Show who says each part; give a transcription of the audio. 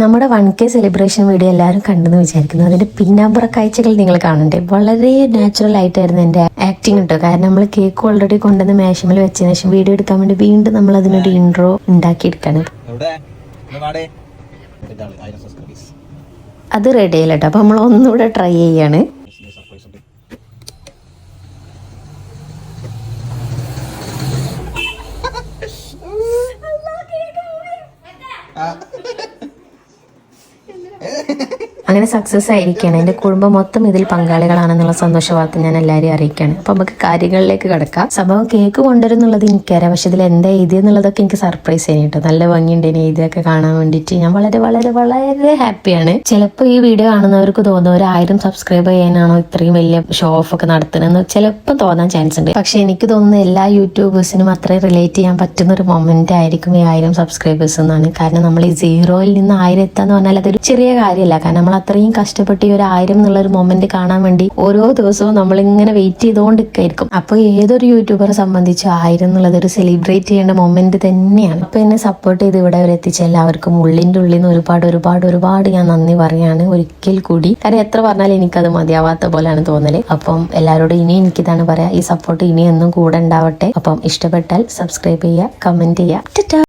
Speaker 1: നമ്മുടെ 1K celebration video എല്ലാവരും കണ്ടെന്ന് വിചാരിക്കുന്നു. അതിന്റെ പിന്നാമ്പുറ കാഴ്ചകൾ നിങ്ങൾ കാണണ്ടേ. വളരെ നാച്ചുറൽ ആയിട്ടായിരുന്നു എന്റെ ആക്ടിങ് കേട്ടോ. കാരണം നമ്മൾ കേക്ക് ഓൾറെഡി കൊണ്ടുവന്ന് മേശമേൽ വെച്ചതിന് ശേഷം വീഡിയോ എടുക്കാൻ വേണ്ടി വീണ്ടും നമ്മൾ അതിനൊരു ഇൻട്രോ ഉണ്ടാക്കിയെടുക്കാണ്. അത് റെഡി ആയില്ല കേട്ടോ. അപ്പൊ നമ്മൾ ഒന്നുകൂടെ ട്രൈ ചെയ്യാണ്. അങ്ങനെ സക്സസ് ആയിരിക്കുകയാണ്. എൻ്റെ കുടുംബം മൊത്തം ഇതിൽ പങ്കാളികളാണെന്നുള്ള സന്തോഷ വാർത്ത ഞാൻ എല്ലാവരെയും അറിയിക്കുകയാണ്. അപ്പൊ നമുക്ക് കാര്യങ്ങളിലേക്ക് കിടക്കാം. സംഭവം കേക്ക് കൊണ്ടുവരുന്നുള്ളത് എനിക്കറിയാം, പക്ഷെ ഇതിൽ എന്താ എഴുതിയെന്നുള്ളതൊക്കെ എനിക്ക് സർപ്രൈസ് ആയി കേട്ടോ. നല്ല ഭംഗിയുണ്ട് ഇനി എഴുതിയൊക്കെ കാണാൻ വേണ്ടിയിട്ട്. ഞാൻ വളരെ വളരെ വളരെ ഹാപ്പിയാണ്. ചിലപ്പോൾ ഈ വീഡിയോ കാണുന്നവർക്ക് തോന്നുന്നു 1000 സബ്സ്ക്രൈബ് ചെയ്യാനാണോ ഇത്രയും വലിയ ഷോ ഓഫ് ഒക്കെ നടത്തുന്നതെന്ന് ചിലപ്പോൾ തോന്നാൻ ചാൻസ് ഉണ്ട്. പക്ഷെ എനിക്ക് തോന്നുന്നു എല്ലാ യൂട്യൂബേഴ്സിനും അത്രയും റിലേറ്റ് ചെയ്യാൻ പറ്റുന്ന ഒരു മൊമെന്റ് ആയിരിക്കും ഈ 1000 സബ്സ്ക്രൈബേഴ്സ് എന്നാണ്. കാരണം നമ്മൾ ഈ 0യിൽ നിന്ന് 1000 എത്താന്ന് പറഞ്ഞാൽ അതൊരു ചെറിയ കാര്യമല്ല. കാരണം നമ്മൾ അത്രയും കഷ്ടപ്പെട്ട് ഈ ഒരു 1000 എന്നുള്ളൊരു മൊമെന്റ് കാണാൻ വേണ്ടി ഓരോ ദിവസവും നമ്മളിങ്ങനെ വെയിറ്റ് ചെയ്തുകൊണ്ടിരിക്കും. അപ്പൊ ഏതൊരു യൂട്യൂബറെ സംബന്ധിച്ച് 1000 എന്നുള്ളത് ഒരു സെലിബ്രേറ്റ് ചെയ്യേണ്ട മൊമെന്റ് തന്നെയാണ്. അപ്പൊ എന്നെ സപ്പോർട്ട് ചെയ്ത് ഇവിടെ വരെ എത്തിച്ച എല്ലാവർക്കും ഉള്ളിന്റെ ഉള്ളിൽ നിന്ന് ഒരുപാട് ഒരുപാട് ഒരുപാട് ഞാൻ നന്ദി പറയാണ് ഒരിക്കൽ കൂടി. കാരണം എത്ര പറഞ്ഞാലും എനിക്കത് മതിയാവാത്ത പോലെയാണ് തോന്നല്. അപ്പം എല്ലാവരോടും ഇനി എനിക്കിതാണ് പറയാ, ഈ സപ്പോർട്ട് ഇനി എന്നും കൂടെ ഉണ്ടാവട്ടെ. അപ്പം ഇഷ്ടപ്പെട്ടാൽ സബ്സ്ക്രൈബ് ചെയ്യുക, കമന്റ് ചെയ്യുക.